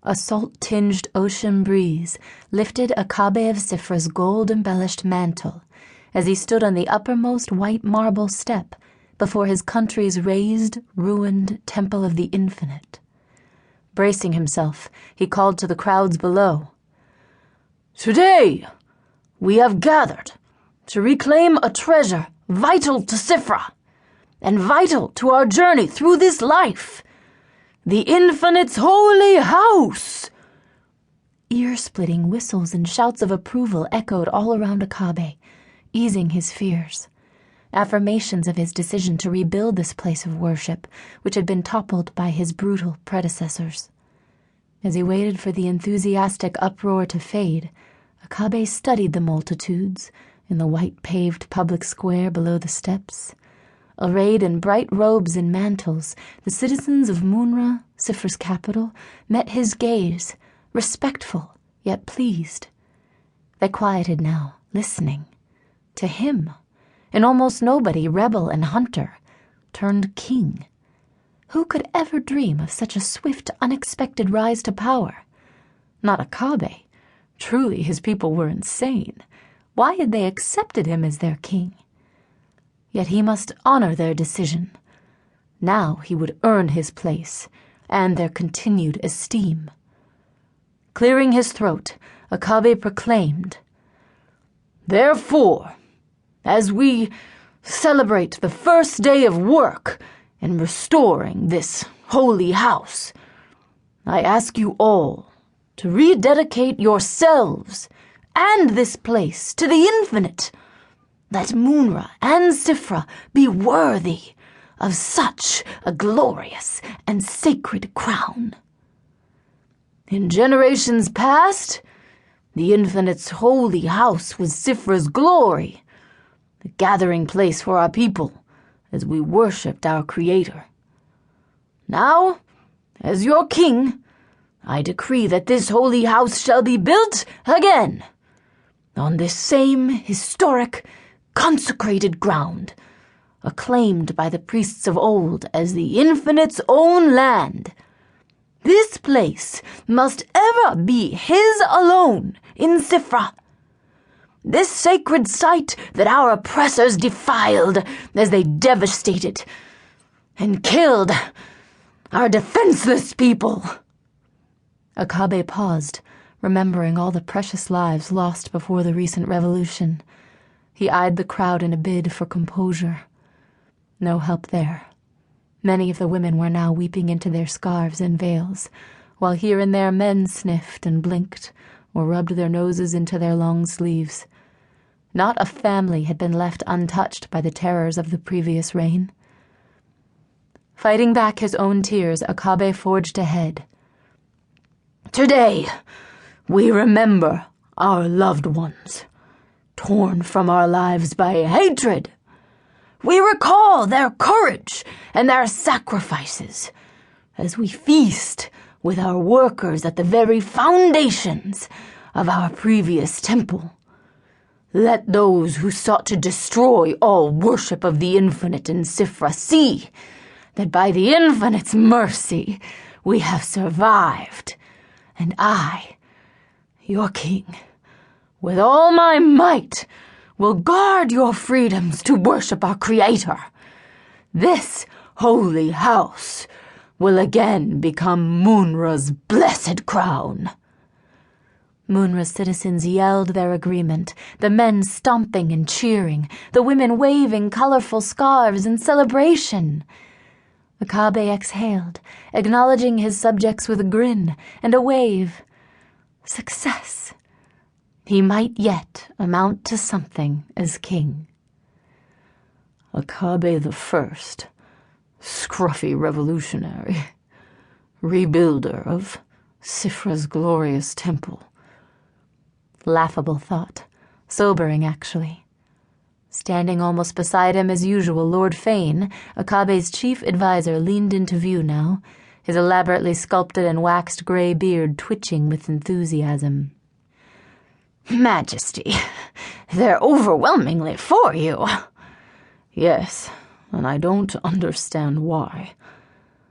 A salt-tinged ocean breeze lifted Akabe of Siphra's gold-embellished mantle as he stood on the uppermost white marble step before his country's raised, ruined Temple of the Infinite. Bracing himself, he called to the crowds below. "Today, we have gathered to reclaim a treasure vital to Siphra and vital to our journey through this life. The Infinite's holy house!" Ear-splitting whistles and shouts of approval echoed all around Akabe, easing his fears. Affirmations of his decision to rebuild this place of worship, which had been toppled by his brutal predecessors. As he waited for the enthusiastic uproar to fade, Akabe studied the multitudes in the white-paved public square below the steps. Arrayed in bright robes and mantles, the citizens of Munra, Siphra's capital, met his gaze, respectful yet pleased. They quieted now, listening. To him, an almost nobody rebel and hunter, turned king. Who could ever dream of such a swift, unexpected rise to power? Not Akabe. Truly, his people were insane. Why had they accepted him as their king? Yet he must honor their decision. Now he would earn his place and their continued esteem. Clearing his throat, Akabe proclaimed, "Therefore, as we celebrate the first day of work in restoring this holy house, I ask you all to rededicate yourselves and this place to the Infinite. Let Munra and Siphra be worthy of such a glorious and sacred crown. In generations past, the Infinite's holy house was Siphra's glory, the gathering place for our people as we worshipped our Creator. Now, as your king, I decree that this holy house shall be built again on this same historic, consecrated ground, acclaimed by the priests of old as the Infinite's own land. This place must ever be his alone in Siphra. This sacred site that our oppressors defiled as they devastated and killed our defenseless people." Akabe paused, remembering all the precious lives lost before the recent revolution. He eyed the crowd in a bid for composure. No help there. Many of the women were now weeping into their scarves and veils, while here and there men sniffed and blinked or rubbed their noses into their long sleeves. Not a family had been left untouched by the terrors of the previous reign. Fighting back his own tears, Akabe forged ahead. "Today, we remember our loved ones, torn from our lives by hatred. We recall their courage and their sacrifices as we feast with our workers at the very foundations of our previous temple. Let those who sought to destroy all worship of the Infinite in Siphra see that by the Infinite's mercy we have survived, and I, your king, with all my might, will guard your freedoms to worship our Creator. This holy house will again become Munra's blessed crown." Munra's citizens yelled their agreement, the men stomping and cheering, the women waving colorful scarves in celebration. Akabe exhaled, acknowledging his subjects with a grin and a wave. Success. He might yet amount to something as king. Akabe the First, scruffy revolutionary, rebuilder of Siphra's glorious temple. Laughable thought, sobering actually. Standing almost beside him as usual, Lord Fane, Akabe's chief advisor, leaned into view now, his elaborately sculpted and waxed gray beard twitching with enthusiasm. "Majesty, they're overwhelmingly for you." "Yes, and I don't understand why.